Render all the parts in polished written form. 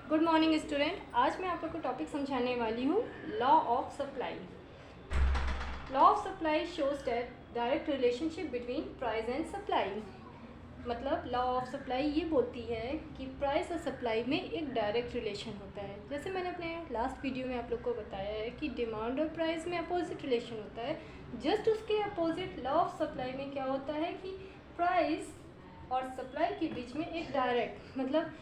Good morning student. आज मैं आप लोग को टॉपिक समझाने वाली हूँ law of supply. Law of supply shows that direct relationship between price and supply. मतलब लॉ ऑफ सप्लाई ये बोलती है कि प्राइस और सप्लाई में एक डायरेक्ट रिलेशन होता है। जैसे मैंने अपने लास्ट वीडियो में आप लोग को बताया है कि डिमांड और प्राइस में अपोजिट रिलेशन होता है। जस्ट उसके अपोजिट लॉ ऑफ सप्लाई में क्या होता है कि प्राइस और सप्लाई के बीच में एक डायरेक्ट, मतलब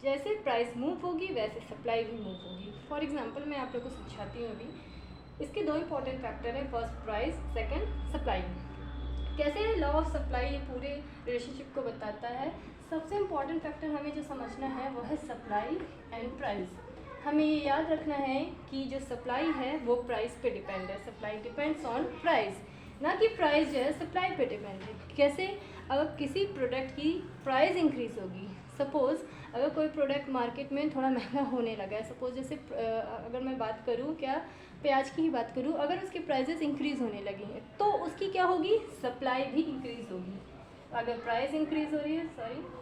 जैसे प्राइस मूव होगी वैसे सप्लाई भी मूव होगी। फॉर एग्जांपल मैं आप लोग को समझाती हूँ अभी। इसके दो इंपॉर्टेंट फैक्टर हैं, फर्स्ट प्राइस, सेकंड सप्लाई। कैसे लॉ ऑफ सप्लाई ये पूरे रिलेशनशिप को बताता है। सबसे इम्पॉर्टेंट फैक्टर हमें जो समझना है वो है सप्लाई एंड प्राइस। हमें ये याद रखना है कि जो सप्लाई है वो प्राइस पे डिपेंड है। सप्लाई डिपेंड्स ऑन प्राइस, ना कि प्राइस जो है सप्लाई पे डिपेंड है। कैसे? अगर किसी प्रोडक्ट की प्राइस इंक्रीज होगी, सपोज़ अगर कोई प्रोडक्ट मार्केट में थोड़ा महंगा होने लगा है, सपोज़ जैसे अगर मैं बात करूँ, क्या प्याज की ही बात करूँ, अगर उसकी प्राइसेस इंक्रीज़ होने लगी हैं तो उसकी क्या होगी, सप्लाई भी इंक्रीज़ होगी। अगर प्राइस इंक्रीज़ हो रही है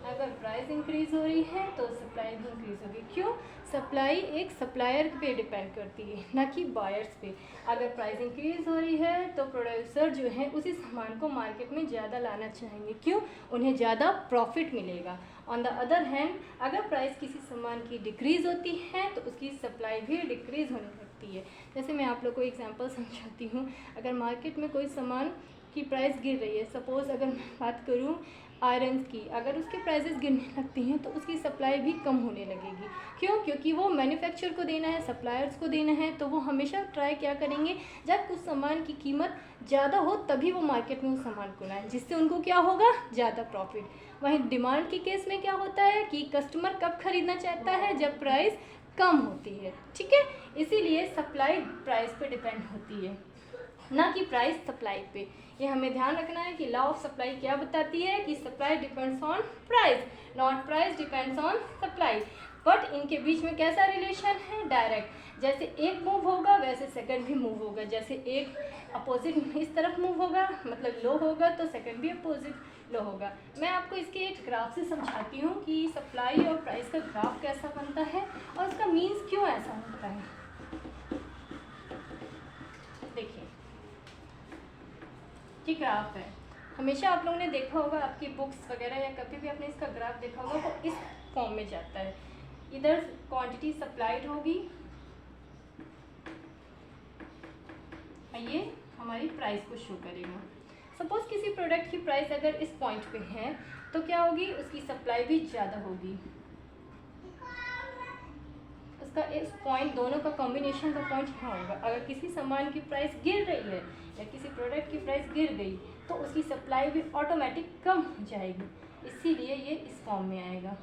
अगर प्राइस इंक्रीज़ हो रही है तो सप्लाई भी इंक्रीज़ होगी। क्यों? सप्लाई एक सप्लायर पे डिपेंड करती है, ना कि बायर्स पे। अगर प्राइस इंक्रीज़ हो रही है तो प्रोड्यूसर जो है उसी सामान को मार्केट में ज़्यादा लाना चाहेंगे। क्यों? उन्हें ज़्यादा प्रॉफिट मिलेगा। ऑन द अदर हैंड, अगर प्राइस किसी सामान की डिक्रीज़ होती है तो उसकी सप्लाई भी डिक्रीज़ होने लगती है। जैसे मैं आप लोग को एग्जांपल समझाती हूँ। अगर मार्केट में कोई सामान की प्राइस गिर रही है, सपोज़ अगर मैं बात करूँ आयरन की, अगर उसके प्राइसेस गिरने लगती हैं तो उसकी सप्लाई भी कम होने लगेगी। क्यों? क्योंकि वो मैन्युफैक्चर को देना है, सप्लायर्स को देना है, तो वो हमेशा ट्राई क्या करेंगे, जब कुछ सामान की कीमत ज़्यादा हो तभी वो मार्केट में उस सामान को लाएं, जिससे उनको क्या होगा, ज़्यादा प्रॉफिट। वहीं डिमांड के केस में क्या होता है कि कस्टमर कब खरीदना चाहता है, जब प्राइस कम होती है। ठीक है, इसीलिए सप्लाई प्राइस पे डिपेंड होती है, ना कि प्राइस सप्लाई पे। ये हमें ध्यान रखना है कि लॉ ऑफ सप्लाई क्या बताती है कि supply depends on price, not price depends on supply. But इनके बीच में कैसा रिलेशन है, डायरेक्ट। जैसे एक मूव होगा वैसे सेकंड भी मूव होगा। जैसे एक अपोजिट इस तरफ मूव होगा, मतलब लो होगा, तो सेकंड भी अपोजिट लो होगा। मैं आपको इसके एक ग्राफ से समझाती हूँ कि सप्लाई और प्राइस का ग्राफ कैसा बनता है और उसका मीन्स क्यों ऐसा होता है। देखिए, ये ग्राफ है। हमेशा आप लोगों ने देखा होगा आपकी बुक्स वगैरह या कभी भी आपने इसका ग्राफ देखा होगा, वो इस फॉर्म में जाता है। इधर क्वांटिटी सप्लाइड होगी, ये हमारी प्राइस को शो करेगा। सपोज किसी प्रोडक्ट की प्राइस अगर इस पॉइंट पे है तो क्या होगी, उसकी सप्लाई भी ज़्यादा होगी। उसका इस पॉइंट, दोनों का कॉम्बिनेशन का पॉइंट यहाँ होगा। अगर किसी सामान की प्राइस गिर रही है या किसी प्रोडक्ट की प्राइस गिर गई तो उसकी सप्लाई भी ऑटोमेटिक कम हो जाएगी, इसीलिए ये इस फॉर्म में आएगा।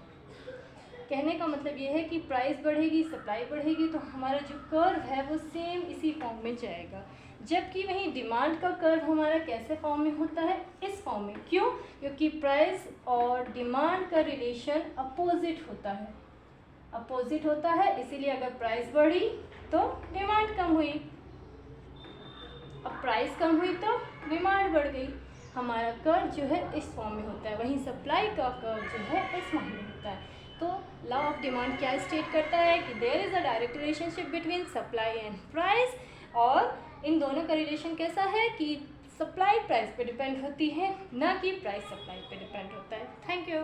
कहने का मतलब ये है कि प्राइस बढ़ेगी, सप्लाई बढ़ेगी, तो हमारा जो कर्व है वो सेम इसी फॉर्म में जाएगा। जबकि वहीं डिमांड का कर्व हमारा कैसे फॉर्म में होता है, इस फॉर्म में। क्यों? क्योंकि प्राइस और डिमांड का रिलेशन अपोजिट होता है, अपोजिट होता है। इसीलिए अगर प्राइस बढ़ी तो डिमांड कम हुई, अब प्राइस कम हुई तो डिमांड बढ़ गई। हमारा कर्व जो है इस फॉर्म में होता है, वहीं सप्लाई का कर्व जो है इस फॉर्म में होता है। तो लॉ ऑफ डिमांड क्या स्टेट करता है कि there is a direct relationship between supply and price, और इन दोनों का रिलेशन कैसा है कि सप्लाई प्राइस पे डिपेंड होती है, ना कि प्राइस सप्लाई पे डिपेंड होता है। Thank you.